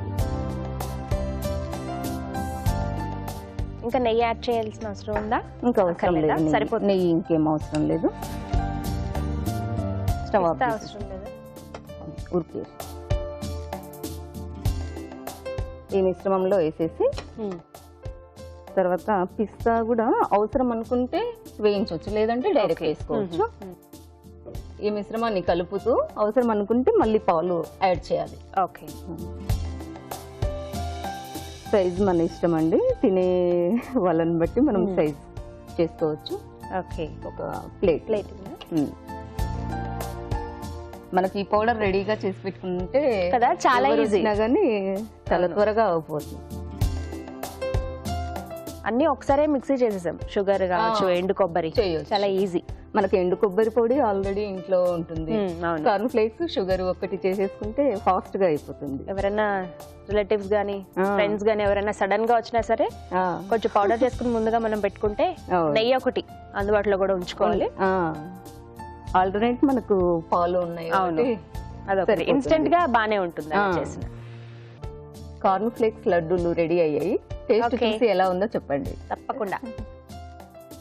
ఇంకా నెయ్యి యాడ్ చేయాల్సిన అవసరం ఉందా? ఇంకా అవసరం లేదు, సరిపోతుంది. నెయ్యి ఇంకేం అవసరం లేదు. స్టవ్ ఆఫ్ అవసరం లేదు. ఉరికే ఈ మిశ్రమంలో వేసేసి తర్వాత పిస్తా కూడా అవసరం అనుకుంటే వేయించవచ్చు, లేదంటే డైరెక్ట్ వేసుకోవచ్చు. ఈ మిశ్రమాన్ని కలుపుతూ అవసరం అనుకుంటే మళ్ళీ పాలు యాడ్ చేయాలి. ఓకే, సైజ్ మన ఇష్టం అండి, తినే వాళ్ళని బట్టి మనం సైజ్ చేసుకోవచ్చు. ఓకే, ఒక ప్లేట్ మనకి ఈ పౌడర్ రెడీగా చేసి పెట్టుకుంటే కదా చాలా ఈజీ, కానీ చాలా త్వరగా అయిపోతుంది. అన్ని ఒకసారి మిక్సీ చేసేసాం, షుగర్ కావచ్చు, ఎండు కొబ్బరి, చాలా ఈజీ. మనకి ఎండు కొబ్బరి పొడి ఆల్రెడీ ఇంట్లో ఉంటుంది, కార్న్ ఫ్లేక్స్, షుగర్ ఒక్కటి చేసేసుకుంటే ఫాస్ట్ గా అయిపోతుంది. ఎవరైనా రిలేటివ్స్ గానీ ఫ్రెండ్స్ గానీ ఎవరైనా సడన్ గా వచ్చినా సరే కొంచెం పౌడర్ చేసుకుని ముందుగా మనం పెట్టుకుంటే, నెయ్యి ఒకటి అందుబాటులో కూడా ఉంచుకోవాలి. ఆల్టర్నేట్ మనకు పాలు ఉన్నాయి, అదొకటి ఇన్స్టెంట్ గా బానే ఉంటుంది. చేసిన కార్న్ ఫ్లేక్స్ లడ్డూలు రెడీ అయ్యాయి. టేస్ట్ చూసి ఎలా ఉందో చెప్పండి. తప్పకుండా.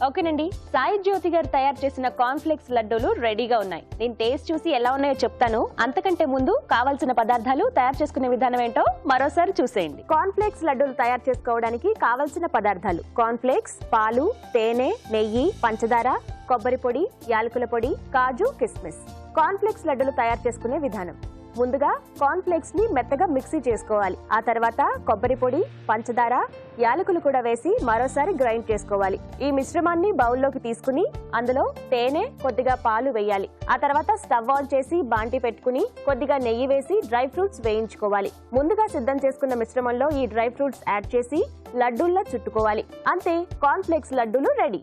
ఓకేనండి, సాయి జ్యోతి గారు తయారు చేసిన కార్న్ఫ్లేక్స్ లడ్డూలు రెడీగా ఉన్నాయి. నేను టేస్ట్ చూసి ఎలా ఉన్నాయో చెప్తాను. అంతకంటే ముందు కావాల్సిన పదార్థాలు, తయారు చేసుకునే విధానం ఏంటో మరోసారి చూసేయండి. కార్న్ఫ్లేక్స్ లడ్డూలు తయారు చేసుకోవడానికి కావాల్సిన పదార్థాలు: కార్న్ఫ్లేక్స్, పాలు, తేనె, నెయ్యి, పంచదార, కొబ్బరి పొడి, యాలకుల పొడి, కాజు, కిస్మిస్. కార్న్ఫ్లేక్స్ లడ్డూలు తయారు చేసుకునే విధానం: ముందుగా కార్న్ ఫ్లేక్స్ ని మెత్తగా మిక్సీ చేసుకోవాలి. ఆ తర్వాత కొబ్బరి పొడి, పంచదార, యాలకులు కూడా వేసి మరోసారి గ్రైండ్ చేసుకోవాలి. ఈ మిశ్రమాన్ని బౌల్లోకి తీసుకుని అందులో తేనె, కొద్దిగా పాలు వేయాలి. ఆ తర్వాత స్టవ్ ఆన్ చేసి బాంటి పెట్టుకుని కొద్దిగా నెయ్యి వేసి డ్రై ఫ్రూట్స్ వేయించుకోవాలి. ముందుగా సిద్ధం చేసుకున్న మిశ్రమంలో ఈ డ్రై ఫ్రూట్స్ యాడ్ చేసి లడ్డూల్లా చుట్టుకోవాలి. అంతే, కార్న్ ఫ్లేక్స్ లడ్డూలు రెడీ.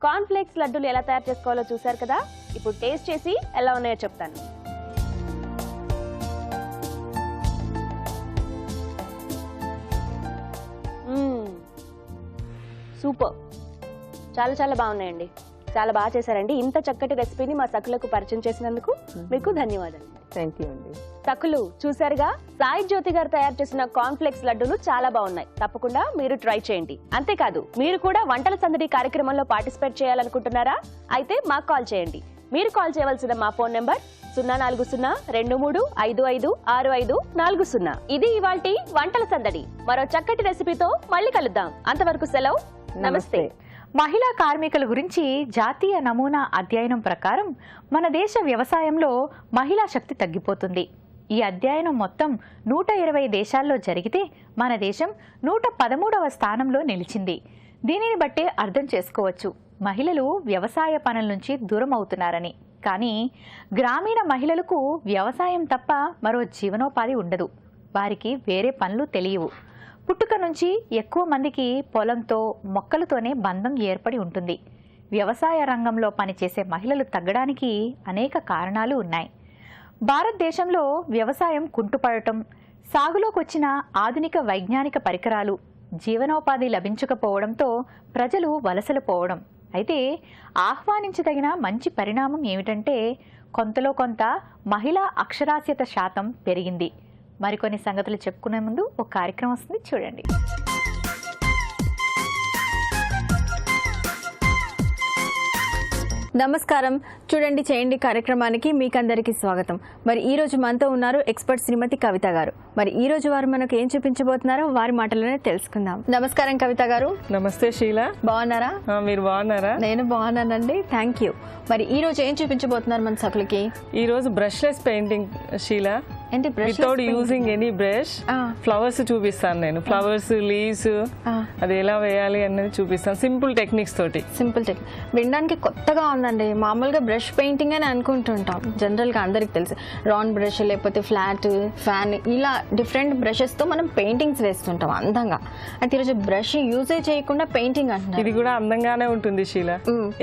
కార్న్ ఫ్లేక్స్ లడ్డూలు ఎలా తయారు చేసుకోవాలో చూసారు కదా. ఇప్పుడు టేస్ట్ చేసి ఎలా ఉన్నాయో చెప్తాను. సూపర్, చాలా చాలా బాగున్నాయండి. చాలా బాగా చేశారండి. ఇంత చక్కటి రెసిపీని మా సకులకు పరిచయం చేసినందుకు మీకు ధన్యవాదాలు. థ్యాంక్ యూ అండి. సకులు చూసారుగా, సాయి జ్యోతి గారు తయారు చేసిన కార్న్ఫ్లేక్స్ లడ్డూలు చాలా బాగున్నాయి. తప్పకుండా మీరు ట్రై చేయండి. అంతేకాదు, మీరు కూడా వంటల సందడి కార్యక్రమంలో పార్టిసిపేట్ చేయాలనుకుంటున్నారా? అయితే మాకు కాల్ చేయండి. మీరు కాల్ చేయవలసిన మా ఫోన్ నెంబర్ 04023556540. ఇది ఇవాల్టి వంటల సందడి. మరో చక్కటి రెసిపీతో మళ్ళీ కలుద్దాం. అంతవరకు సెలవు, నమస్తే. మహిళా కార్మికుల గురించి జాతీయ నమూనా అధ్యయనం ప్రకారం మన దేశ వ్యవసాయంలో మహిళా శక్తి తగ్గిపోతుంది. ఈ అధ్యయనం మొత్తం 120 దేశాల్లో జరిగితే మన దేశం 113వ స్థానంలో నిలిచింది. దీనిని బట్టే అర్థం చేసుకోవచ్చు మహిళలు వ్యవసాయ పనుల నుంచి దూరం అవుతున్నారని. కానీ గ్రామీణ మహిళలకు వ్యవసాయం తప్ప మరో జీవనోపాధి ఉండదు. వారికి వేరే పనులు తెలియవు. పుట్టుక నుంచి ఎక్కువ మందికి పొలంతో, మొక్కలతోనే బంధం ఏర్పడి ఉంటుంది. వ్యవసాయ రంగంలో పనిచేసే మహిళలు తగ్గడానికి అనేక కారణాలు ఉన్నాయి. భారతదేశంలో వ్యవసాయం కుంటుపడటం, సాగులోకి వచ్చిన ఆధునిక వైజ్ఞానిక పరికరాలు, జీవనోపాధి లభించకపోవడంతో ప్రజలు వలసలు పోవడం. అయితే ఆహ్వానించదగిన మంచి పరిణామం ఏమిటంటే కొంతలో కొంత మహిళా అక్షరాస్యత శాతం పెరిగింది. మరికొన్ని సంగతులు చెప్పుకునే ముందు ఒక కార్యక్రమం వస్తుంది, చూడండి. నమస్కారం, చూడండి చేయండి కార్యక్రమానికి మీకందరికీ స్వాగతం. మరి ఈ రోజు మనతో ఉన్నారు ఎక్స్పర్ట్ శ్రీమతి కవిత గారు. మరి ఈ రోజు వారు మనకు ఏం చూపించబోతున్నారో వారి మాటలోనే తెలుసుకుందాం. నమస్కారం కవిత గారు. నమస్తే షీలా. బాగున్నారా? మీరు బాగున్నారా? నేను బాగున్నానండి, థ్యాంక్ యూ. మరి ఈ రోజు ఏం చూపించబోతున్నారు మన సకులకి? ఈ రోజు బ్రష్లెస్ పెయింటింగ్ షీలా. ఏంటి without using any brush flowers చూపిస్తాను నేను. ఫ్లవర్స్, లీవ్స్ అది ఎలా వేయాలి అనేది చూపిస్తాను సింపుల్ టెక్నిక్స్ తోటి. సింపుల్ టెక్నిక్ వినడానికి కొత్తగా ఉందండి. మామూలుగా బ్రష్ పెయింటింగ్ అని అనుకుంటుంటాం జనరల్గా, అందరికి తెలుసు. రౌండ్ బ్రష్ లేకపోతే ఫ్లాట్, ఫ్యాన్, ఇలా డిఫరెంట్ బ్రషెస్ తో మనం పెయింటింగ్స్ వేస్తుంటాం అందంగా. అంటే ఈరోజు బ్రష్ యూజే చేయకుండా పెయింటింగ్ అంటున్నారు. ఇది కూడా అందంగానే ఉంటుంది షీలా,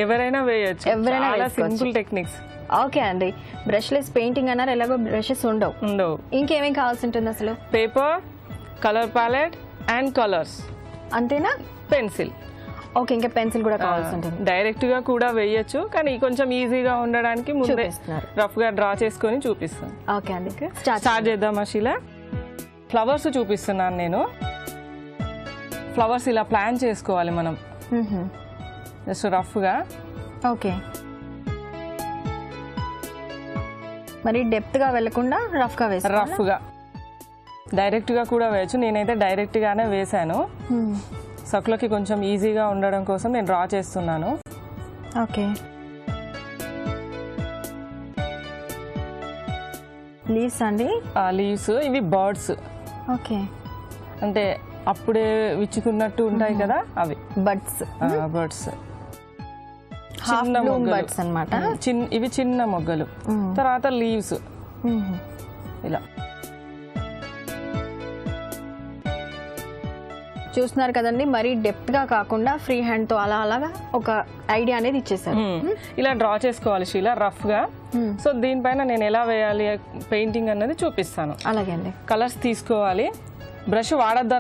ఎవరైనా వేయచ్చు. ఎవరైనా సింపుల్ టెక్నిక్స్. ఓకే అండి, బ్రష్లెస్ పెయింటింగ్ అన్నారు, ఎలాగో బ్రషెస్ ఉండవు. ఇంకేమేం కావాల్సి ఉంటుంది అసలు? Paper, colour palette and colours. అంతేనా? పెన్సిల్. ఓకే, ఇంకా పెన్సిల్ కూడా కావాల్సి ఉంటుంది. డైరెక్ట్ గా కూడా వేయచ్చు, కానీ కొంచెం ఈజీగా ఉండడానికి ముందే రఫ్ గా డ్రా చేసుకొని చూపిస్తాను. ఓకే అండి, స్టార్ట్ చేద్దామా షీలా? ఫ్లవర్స్ చూపిస్తున్నాను నేను. ఫ్లవర్స్ ఇలా ప్లాన్ చేసుకోవాలి మనం, జస్ట్ రఫ్ గా. ఓకే, మరి డెప్త్ గా వెళ్లకుండా రఫ్ గా వేసి రఫ్ గా. డైరెక్ట్ గా కూడా వేయచ్చు, నేనైతే డైరెక్ట్ గానే వేసాను. సకులకి కొంచెం ఈజీగా ఉండడం కోసం నేను డ్రా చేస్తున్నాను. ఓకే, లీవ్స్ అండి. లీవ్స్ ఇవి బర్డ్స్. ఓకే, అంటే అప్పుడే విచ్చుకున్నట్టు ఉంటాయి కదా, అవి బర్డ్స్. బర్డ్స్ చిన్న బర్డ్స్ అన్నమాట. ఇవి చిన్న మొగ్గలు. తర్వాత లీవ్స్ ఇలా చూస్తున్నారు కదండి. మరి డెప్త్ గా కాకుండా ఫ్రీ హ్యాండ్ తో అలా అలాగా ఒక ఐడియా అనేది ఇచ్చేసారు. ఇలా డ్రా చేసుకోవాలి షీలా, రఫ్ గా. సో దీనిపైన నేను ఎలా వేయాలి పెయింటింగ్ అన్నది చూపిస్తాను. అలాగే అండి. కలర్స్ తీసుకోవాలి. బ్రష్ వాడద్దు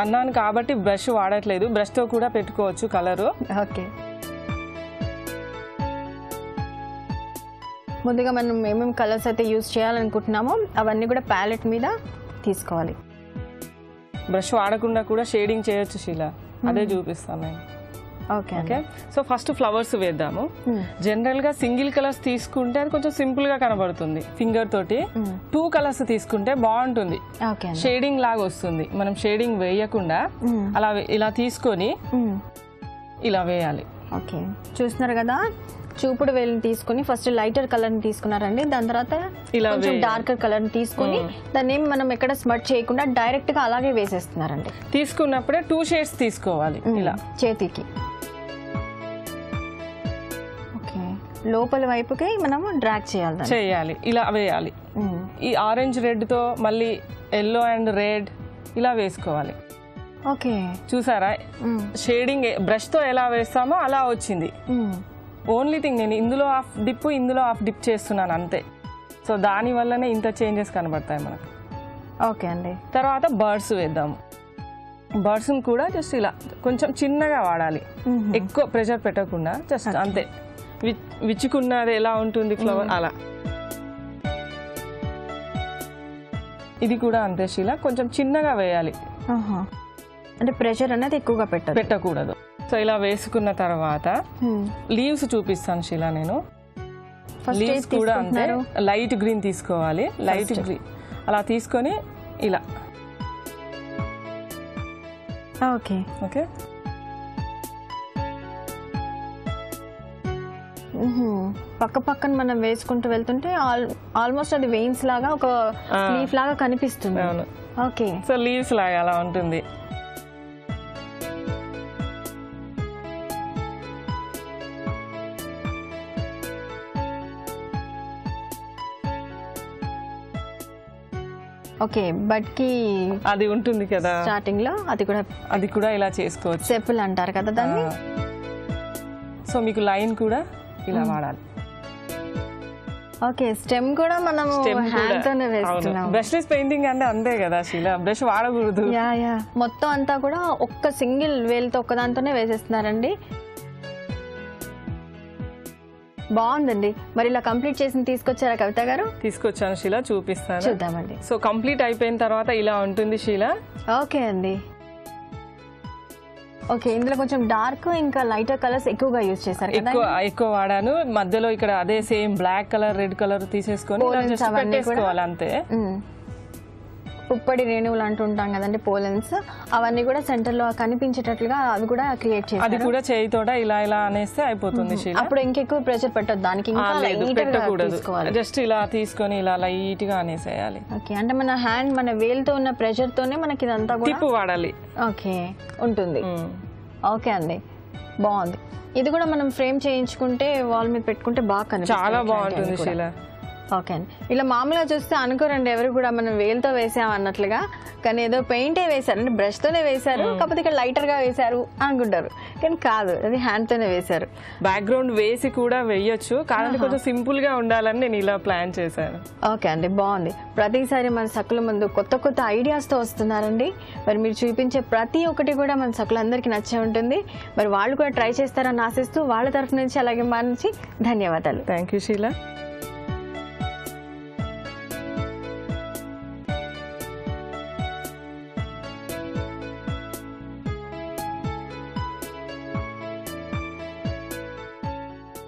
అన్నాను కాబట్టి బ్రష్ వాడట్లేదు, బ్రష్ తో కూడా పెట్టుకోవచ్చు కలరు. ఓకే, ముందుగా మనం ఏమేమి కలర్స్ అయితే యూజ్ చేయాలనుకుంటున్నామో అవన్నీ కూడా ప్యాలెట్ మీద తీసుకోవాలి. బ్రష్ వాడకుండా కూడా షేడింగ్ చేయొచ్చు శీల, అదే చూపిస్తాను నేను. Okay okay, so first flowers వేద్దాము. జనరల్ గా సింగిల్ కలర్స్ తీసుకుంటే అది కొంచెం సింపుల్ గా కనబడుతుంది. ఫింగర్ తోటి 2 కలర్స్ తీసుకుంటే బాగుంటుంది, షేడింగ్ లాగా వస్తుంది. మనం షేడింగ్ వేయకుండా అలా ఇలా తీసుకొని ఇలా వేయాలి. ఓకే, చూస్తున్నారు కదా, చూపుడు వేలుని తీసుకుని ఫస్ట్ లైటర్ కలర్ ని తీసుకున్నారండి. దాని తర్వాత ఇలా కొంచెం డార్కర్ కలర్ ని తీసుకుని దాన్ని మనం ఎక్కడ స్మట్ చేయకుండా డైరెక్ట్ గా అలాగే వేసేస్తున్నారండి. తీసుకున్నప్పుడే 2 షేడ్స్ తీసుకోవాలి ఇలా చేతికి. ఓకే, లోపల వైపుకి మనం డ్రాగ్ చేయాలి, ఇలా వేయాలి. ఈ ఆరెంజ్ రెడ్ తో మళ్ళీ ఎల్లో అండ్ రెడ్ ఇలా వేసుకోవాలి. ఓకే, చూసారా షేడింగ్ బ్రష్ తో ఎలా వేస్తామో అలా వచ్చింది. ఓన్లీ థింగ్ నేను ఇందులో హాఫ్ డిప్ చేస్తున్నాను అంతే. సో దాని వల్లనే ఇంత చేంజెస్ కనబడతాయి మనకు. ఓకే అండి, తర్వాత బర్డ్స్ వేద్దాము. బర్డ్స్ కూడా జస్ట్ ఇలా కొంచెం చిన్నగా వాడాలి, ఎక్కువ ప్రెషర్ పెట్టకుండా జస్ట్ అంతే. విచ్చుకున్నది ఎలా ఉంటుంది ఫ్లవర్ అలా. ఇది కూడా అంతే శీల, కొంచెం చిన్నగా వేయాలి, అంటే ప్రెషర్ అనేది ఎక్కువగా పెట్టకూడదు. సో ఇలా వేసుకున్న తర్వాత లీవ్స్ చూపిస్తాను శీల నేను. లీవ్స్ కూడా అంతే, లైట్ గ్రీన్ తీసుకోవాలి. లైట్ గ్రీన్ అలా తీసుకొని ఇలా. ఓకే ఓకే, పక్క పక్కన మనం వేసుకుంటూ వెళ్తుంటే ఆల్మోస్ట్ అది వెయిన్స్ లాగా ఒక లీఫ్ లాగా కనిపిస్తుంది. అవును, ఓకే, సో లీవ్స్ లాగా అలా ఉంటుంది. ఓకే, బట్ కి అది ఉంటుంది కదా స్టార్టింగ్ లో, అది కూడా ఇలా చేసుకోవచ్చు. సెప్పుల్ అంటారు కదా దాన్ని. సో మీకు లైన్ కూడా ఇలా వాడాలి. ఓకే, స్టెమ్ కూడా మనం హ్యాండ్ తోనే వేస్తున్నాం. బ్రష్లెస్ పెయింటింగ్ అంటే అంతే కదా శీల, బ్రష్ వాడకూడదు. మొత్తం అంతా కూడా ఒక్క సింగిల్ వేలుతో ఒక్కదాంతోనే వేసేస్తున్నారండి. బాగుందండి. మరి ఇలా కంప్లీట్ చేసి తీసుకొచ్చారా కవిత గారు? తీసుకొచ్చాను శీల, చూపిస్తాను, చూద్దామండి. సో కంప్లీట్ అయిపోయిన తర్వాత ఇలా ఉంటుంది శీల. ఓకే అండి. ఓకే, ఇందులో కొంచెం డార్క్ ఇంకా లైటర్ కలర్స్ ఎక్కువగా యూజ్ చేశారు కదా? ఎక్కువ వాడాను. మధ్యలో ఇక్కడ అదే same black colour red colour తీసేసుకొని పెట్టేసుకోవాలి అంతే. పుప్పడి రేణువులు అంటుంటాం కదండి, పోలెన్స్, అవన్నీ కూడా సెంటర్ లో కనిపించేటట్లుగా అవి కూడా క్రియేట్ చేశారు. అది కూడా చేయితోట ఇలా ఇలా అనేస్తే అయిపోతుంది శీల. అప్పుడు ఇంకెక్కువ ప్రెషర్ పెట్టొద్దు దానికి, పెట్టకూడదు, జస్ట్ ఇలా తీసుకొని ఇలా లైట్ గా అనేసేయాలి. ఓకే, అంటే మన హ్యాండ్ మన వేలుతో ఉన్న ప్రెషర్ తోనే మనకి ఇదంతా కూడా టిప్ వాడాలి. ఓకే, ఉంటుంది. ఓకే అండి, బాగుంది. ఇది కూడా మనం ఫ్రేమ్ చేయించుకుంటే వాల్ మీద పెట్టుకుంటే బాగా కనిపిస్తుంది, చాలా బాగుంటుంది శీల. ఓకే అండి, ఇలా మామూలుగా చూస్తే అనుకోరండి ఎవరు కూడా మనం వేలుతో వేసాం అన్నట్లుగా, కానీ ఏదో పెయింటే వేశారు, అంటే బ్రష్ తోనే వేశారు, కాకపోతే ఇక్కడ లైటర్ గా వేశారు అనుకుంటారు, కానీ కాదు, అది హ్యాండ్ తోనే వేశారు. బ్యాక్గ్రౌండ్ వేసి కూడా వేయొచ్చు, కానీ కొంచెం సింపుల్ గా ఉండాలని నేను ఇలా ప్లాన్ చేశాను. ఓకే అండి, బాగుంది. ప్రతిసారి మన సకుల ముందు కొత్త కొత్త ఐడియాస్ తో వస్తున్నారండి. మరి మీరు చూపించే ప్రతి ఒక్కటి కూడా మన సకులందరికీ నచ్చే ఉంటుంది. మరి వాళ్ళు కూడా ట్రై చేస్తారని ఆశిస్తూ వాళ్ళ తరఫు నుంచి అలాగే మా నుంచి ధన్యవాదాలు. థ్యాంక్ యూ శీల.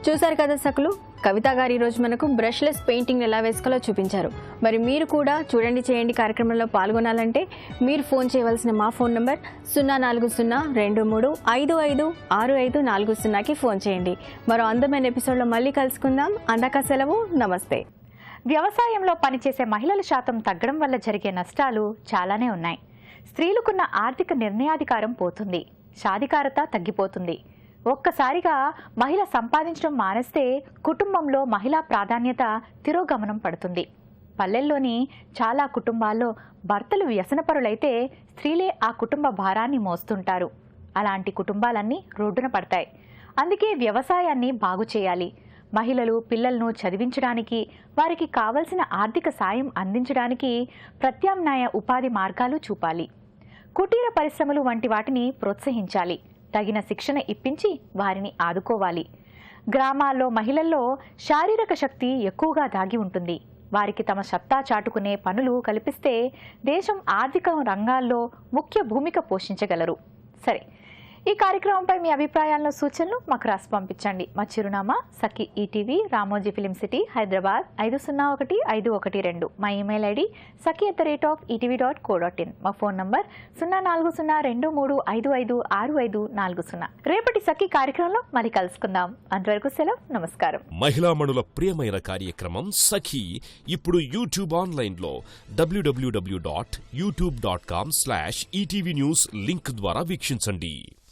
చూసారు కదా సకులు, కవిత గారు ఈరోజు మనకు బ్రష్లెస్ పెయింటింగ్ ఎలా వేసుకోవాలో చూపించారు. మరి మీరు కూడా చూడండి చేయండి కార్యక్రమంలో పాల్గొనాలంటే మీరు ఫోన్ చేయవలసిన మా ఫోన్ నంబర్ 04023255540కి ఫోన్ చేయండి. మరో అందమైన ఎపిసోడ్లో మళ్ళీ కలుసుకుందాం. అందాక సెలవు, నమస్తే. వ్యవసాయంలో పనిచేసే మహిళల శాతం తగ్గడం వల్ల జరిగే నష్టాలు చాలానే ఉన్నాయి. స్త్రీలకున్న ఆర్థిక నిర్ణయాధికారం పోతుంది, సాధికారత తగ్గిపోతుంది. ఒక్కసారిగా మహిళ సంపాదించడం మానేస్తే కుటుంబంలో మహిళా ప్రాధాన్యత తిరోగమనం పడుతుంది. పల్లెల్లోని చాలా కుటుంబాల్లో భర్తలు వ్యసనపరులైతే స్త్రీలే ఆ కుటుంబ భారాన్ని మోస్తుంటారు. అలాంటి కుటుంబాలన్నీ రోడ్డున పడతాయి. అందుకే వ్యవసాయాన్ని బాగు చేయాలి. మహిళలు పిల్లలను చదివించడానికి, వారికి కావలసిన ఆర్థిక సాయం అందించడానికి ప్రత్యామ్నాయ ఉపాధి మార్గాలు చూపాలి. కుటీర పరిశ్రమలు వంటి వాటిని ప్రోత్సహించాలి. తగిన శిక్షణ ఇప్పించి వారిని ఆదుకోవాలి. గ్రామాల్లో మహిళల్లో శారీరక శక్తి ఎక్కువగా దాగి ఉంటుంది. వారికి తమ సత్తా చాటుకునే పనులు కల్పిస్తే దేశం ఆర్థిక రంగాల్లో ముఖ్య భూమిక పోషించగలరు. సరే, ఈ కార్యక్రమంపై మీ అభిప్రాయాలను, సూచనలు మాకు రాసి పంపించండి. మా చిరునామా Sakhi ETV, Ramoji film city, Hyderabad 501512. మా ఇమెయిల్ ఐడి saki@etv.co.in. మా ఫోన్ నంబర్ 040223556540. రేపటి సఖి కార్యక్రమంలో మళ్ళీ కలుసుకుందాం. అంతవరకు సెలవు, నమస్కారం. మహిళామణుల ప్రియమైన కార్యక్రమం సఖి ఇప్పుడు యూట్యూబ్ ఆన్లైన్లో www.youtube.com/etv news లింక్ ద్వారా వీక్షించండి.